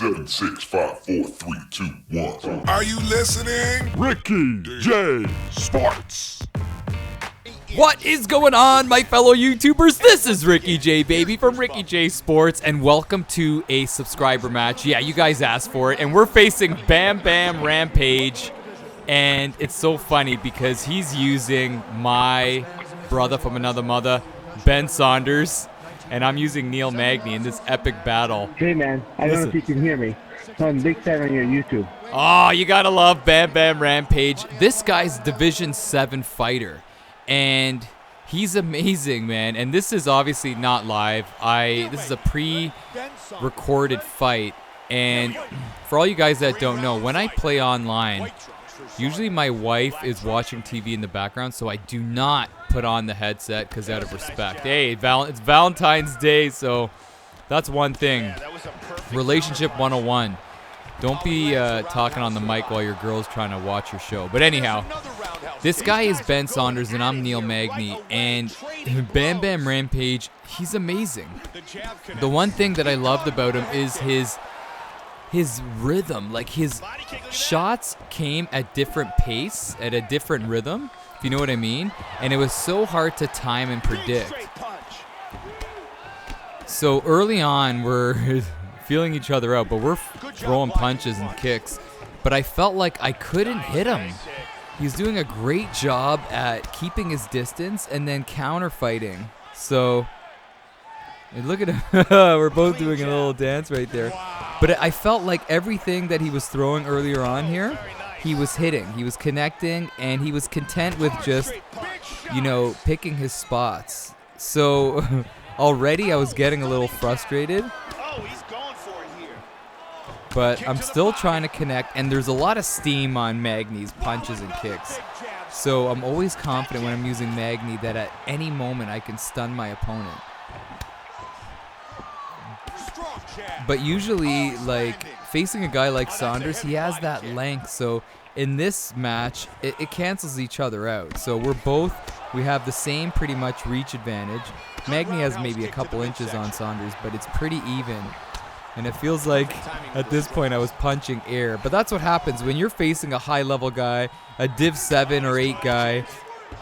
7, 6, 5, 4, 3, 2, 1. Are you listening? Ricky J Sports. What is going on, my fellow YouTubers? This is Ricky J, baby, from Ricky J Sports, and welcome to a subscriber match. Yeah, you guys asked for it, and we're facing Bam Bam Rampage, and it's so funny because he's using my brother from another mother, Ben Saunders, and I'm using Neil Magny in this epic battle. Hey man, I don't know if you can hear me. So I'm a big fan on your YouTube. Oh, you gotta love Bam Bam Rampage. This guy's Division 7 fighter, and he's amazing, man. And this is obviously not live. This is a pre-recorded fight, and for all you guys that don't know, when I play online, usually my wife is watching TV in the background, so I do not put on the headset because out of respect. Hey, it's Valentine's Day, so that's one thing. Relationship 101. Don't be talking on the mic while your girl's trying to watch your show. But anyhow, this guy is Ben Saunders and I'm Neil Magny, and Bam Bam Rampage, he's amazing. The one thing that I loved about him is his rhythm. Like, his shots came at different pace, at a different rhythm, if you know what I mean, and it was so hard to time and predict. So early on, we're feeling each other out, but we're throwing punches and kicks, but I felt like I couldn't hit him. He's doing a great job at keeping his distance and then counter fighting. So look at him. We're both doing a little dance right there. But I felt like everything that he was throwing earlier on here, he was hitting, he was connecting, and he was content with just, you know, picking his spots. So already I was getting a little frustrated. But I'm still trying to connect, and there's a lot of steam on Magny's punches and kicks. So I'm always confident when I'm using Magny that at any moment I can stun my opponent. But usually, like, facing a guy like Saunders, he has that length. So in this match, it cancels each other out. So we have the same pretty much reach advantage. Magny has maybe a couple inches on Saunders, but it's pretty even. And it feels like at this point I was punching air. But that's what happens when you're facing a high-level guy, a Div 7 or 8 guy.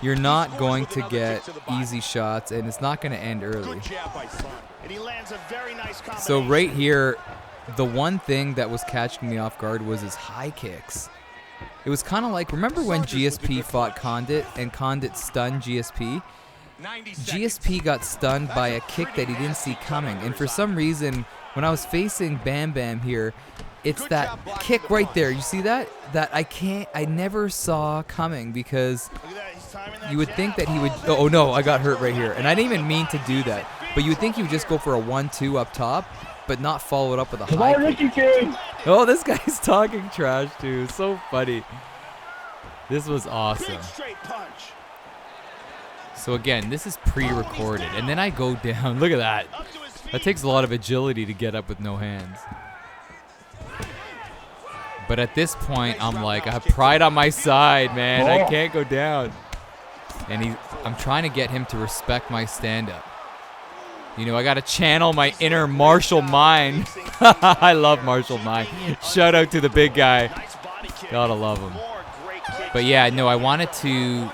You're not going to get easy shots, and it's not going to end early. So right here, the one thing that was catching me off guard was his high kicks. It was kind of like, remember when GSP fought Condit and Condit stunned GSP? GSP got stunned by a kick that he didn't see coming. And for some reason, when I was facing Bam Bam here, it's that kick right there. You see that? That I never saw coming, because you would think that he would, oh no, I got hurt right here. And I didn't even mean to do that. But you would think he would just go for a 1-2 up top, but not follow it up with a high kick. Oh, this guy's talking trash too. So funny. This was awesome. So again, this is pre-recorded, and then I go down. Look at that. That takes a lot of agility to get up with no hands. But at this point, I'm like, I have pride on my side, man. I can't go down. And I'm trying to get him to respect my stand-up. You know, I got to channel my inner martial mind. I love martial mind. Shout out to the big guy. Gotta love him. But yeah, no, I wanted to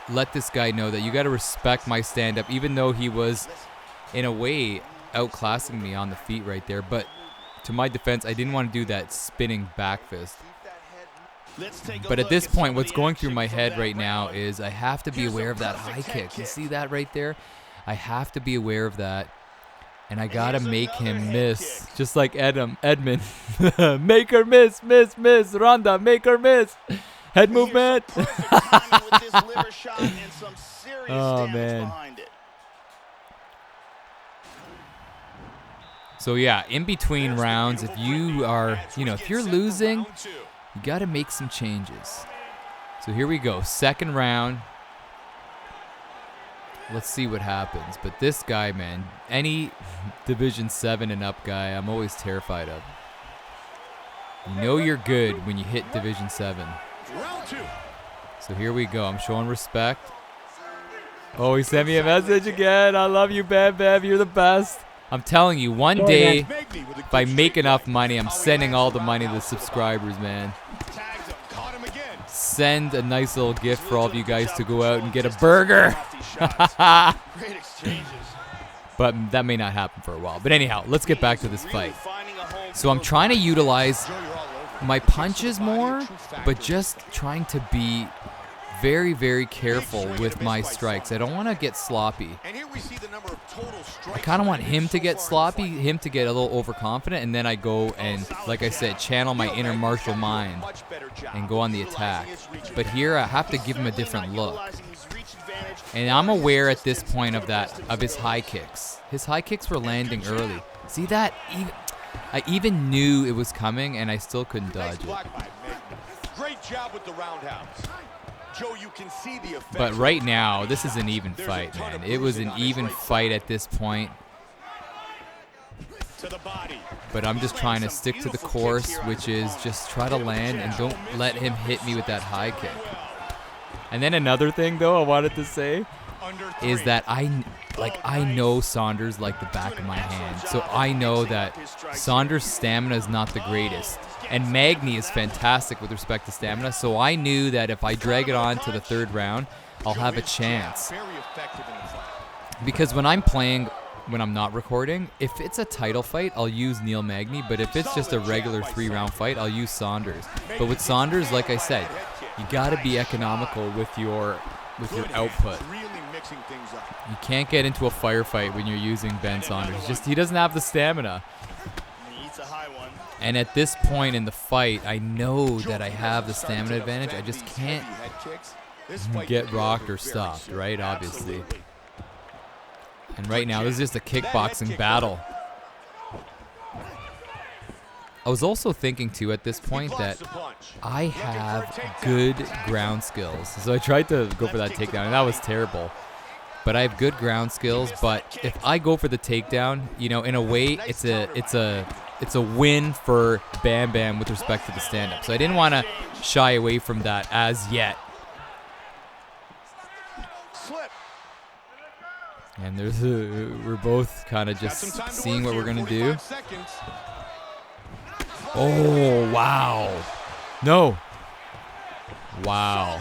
let this guy know that you got to respect my stand-up, even though he was, in a way, outclassing me on the feet right there. But to my defense, I didn't want to do that spinning back fist. But at this point, what's going through my head right now is I have to be aware of that high kick. You see that right there? I have to be aware of that, and I got to make him miss, just like Edmund. Make her miss, miss, miss. Ronda, make her miss. Head movement. Oh, man. So, yeah, in between rounds, if you are, if you're losing, you got to make some changes. So here we go. Second round. Let's see what happens. But this guy, man, any Division 7 and up guy, I'm always terrified of. You know you're good when you hit Division 7. So here we go. I'm showing respect. Oh, he sent me a message again. I love you, Bam Bam. You're the best. I'm telling you, one day if I make enough money, I'm sending all the money to the subscribers, man. Send a nice little gift for all of you guys to go out and get a burger. But that may not happen for a while. But anyhow, let's get back to this fight. So I'm trying to utilize my punches more, but just trying to be very, very careful with my strikes. I don't want to get sloppy. I kind of want him to get sloppy, him to get a little overconfident, and then I go and, like I said, channel my inner martial mind and go on the attack. But here I have to give him a different look. And I'm aware at this point of his high kicks. His high kicks were landing early. See that? I even knew it was coming, and I still couldn't dodge it. Great job with the roundhouse. Joe, you can see the effect. But right now, this is an even fight, man. It was an even fight at this point. But I'm just trying to stick to the course, which is just try to land and don't let him hit me with that high kick. And then another thing, though, I wanted to say is that I know Saunders like the back of my hand. So I know that Saunders' stamina is not the greatest. And Magny is fantastic with respect to stamina. So I knew that if I drag it on to the third round, I'll have a chance. Because when I'm playing, when I'm not recording, if it's a title fight, I'll use Neil Magny. But if it's just a regular 3-round fight, I'll use Saunders. But with Saunders, like I said, you got to be economical with your output. You can't get into a firefight when you're using Ben Saunders. Just he doesn't have the stamina. And at this point in the fight, I know that I have the stamina advantage. I just can't get rocked or stopped, right? Obviously. And right now, this is just a kickboxing battle. I was also thinking, too, at this point that I have good ground skills. So I tried to go for that takedown, and that was terrible. But I have good ground skills, but if I go for the takedown, you know, in a way, it's a win for Bam Bam with respect to the stand-up. So I didn't want to shy away from that as yet. And we're both kind of just seeing what we're going to do. Oh, wow. No. Wow.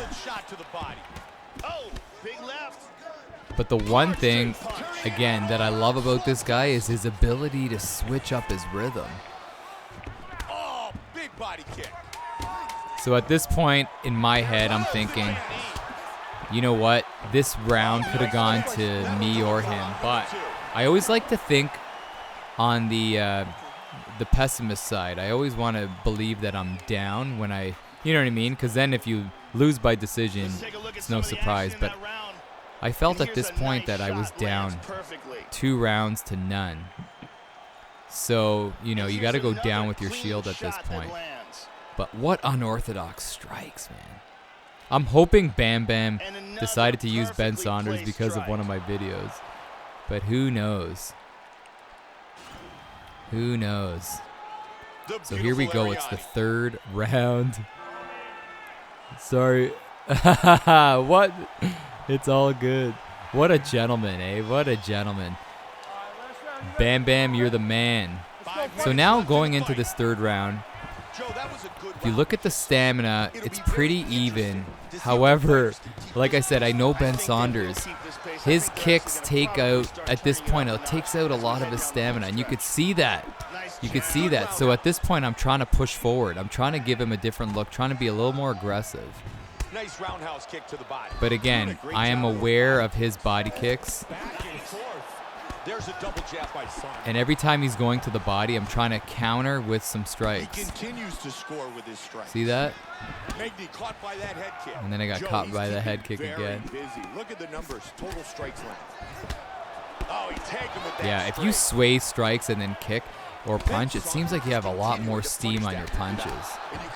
But the one thing, again, that I love about this guy is his ability to switch up his rhythm. Oh, big body kick. So at this point in my head, I'm thinking, you know what? This round could have gone to me or him. But I always like to think on the pessimist side. I always want to believe that I'm down when you know what I mean? Because then if you lose by decision, it's no surprise. But I felt at this point that I was down 2 rounds to none. So, you know, you got to go down with your shield at this point. But what unorthodox strikes, man. I'm hoping Bam Bam decided to use Ben Saunders because of one of my videos. But who knows? Who knows? So here we go. It's the 3rd round. Sorry. What? It's all good. What a gentleman, eh? What a gentleman. Bam Bam, you're the man. So now going into this 3rd round, if you look at the stamina, it's pretty even. However, like I said, I know Ben Saunders. His kicks take out, at this point, it takes out a lot of his stamina, and you could see that. You could see that. So at this point, I'm trying to push forward. I'm trying to give him a different look, trying to be a little more aggressive. Nice roundhouse kick to the body. But again, I am aware of his body kicks. There's a double jab by Saunders. And every time he's going to the body, I'm trying to counter with some strikes. He continues to score with his strikes. See that? Magny caught by that head kick. And then I got caught by the head kick again. Busy. Look at the numbers. Total strikes length. Oh, he tagged him with that Yeah, if you sway strikes and then kick or punch, it seems like you have a lot more steam on your punches.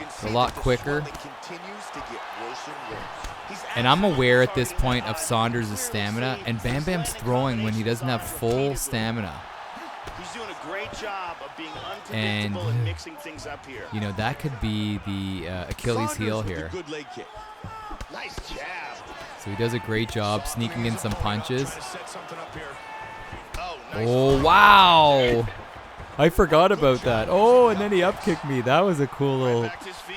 It's a lot quicker. And I'm aware at this point of Saunders' stamina, and Bam Bam's throwing when he doesn't have full stamina. He's doing a great job of being And, unpredictable and mixing things up here. you know, that could be the Achilles heel here. Good leg kick. Nice jab. So he does a great job sneaking in some punches. Set something up here. Oh, nice. Oh, wow. I forgot about that. Oh, and then he upkicked me. That was a cool little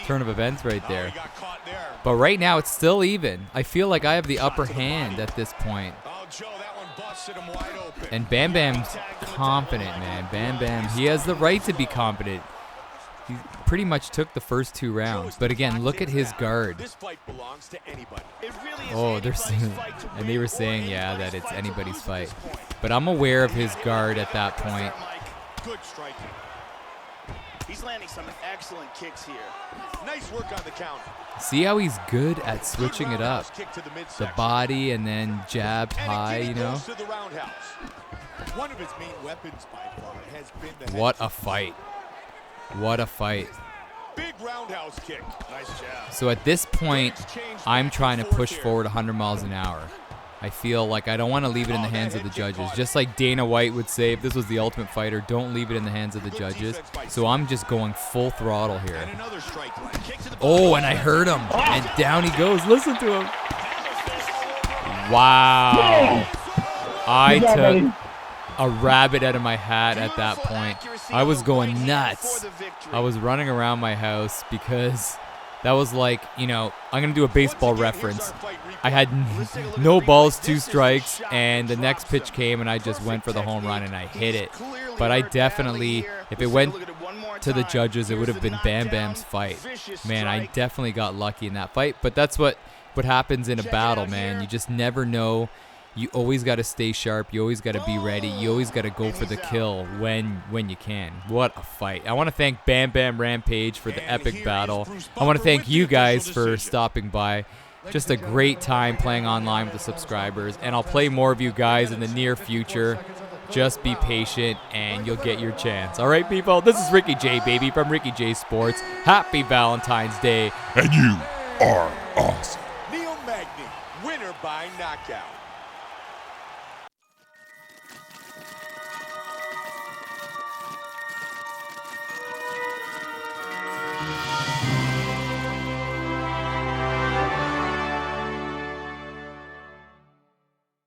turn of events right Oh, there. he got caught there. But right now, it's still even. I feel like I have the upper hand at this point. Oh, Joe, that one busted him wide open. And Bam Bam's confident, man. Bam Bam, he has the right to be confident. He pretty much took the first 2 rounds. But again, look at his guard. This fight belongs to anybody. It really is Oh, they're anybody's saying, fight to and they win were or saying, yeah, that anybody's it's fight to anybody's lose at fight. this point. But I'm aware of his guard at that point. Good striking. He's landing some excellent kicks here. Nice work on the counter. See how he's good at switching it up. Roundhouse kick to the The midsection. body and then jabbed And high, again, you he know? goes to the roundhouse. One of his main weapons by far has been the head What a kick. fight. What a fight. Big roundhouse kick. Nice jab. So at this point, I'm trying to push forward 100 miles an hour. I feel like I don't want to leave it in the hands of the judges. Just like Dana White would say, if this was the Ultimate Fighter, don't leave it in the hands of the judges. So I'm just going full throttle here. And another strike. Kick to the Oh, and I heard him. And down he goes. Listen to him. Wow. I took a rabbit out of my hat at that point. I was going nuts. I was running around my house because that was like, you know, I'm going to do a baseball reference. I had no balls, 2 strikes, and the next pitch came and I just went for the home run and I hit it. But I definitely, if it went to the judges, it would have been Bam Bam's fight. Man, I definitely got lucky in that fight. But that's what happens in a battle, man. You just never know. You always got to stay sharp. You always got to be ready. You always got to go for the kill when you can. What a fight. I want to thank Bam Bam Rampage for the epic battle. I want to thank you guys for stopping by. Just a great time playing online with the subscribers. And I'll play more of you guys in the near future. Just be patient and you'll get your chance. All right, people? This is Ricky J, baby, from Ricky J Sports. Happy Valentine's Day. And you are awesome. Neil Magny, winner by knockout.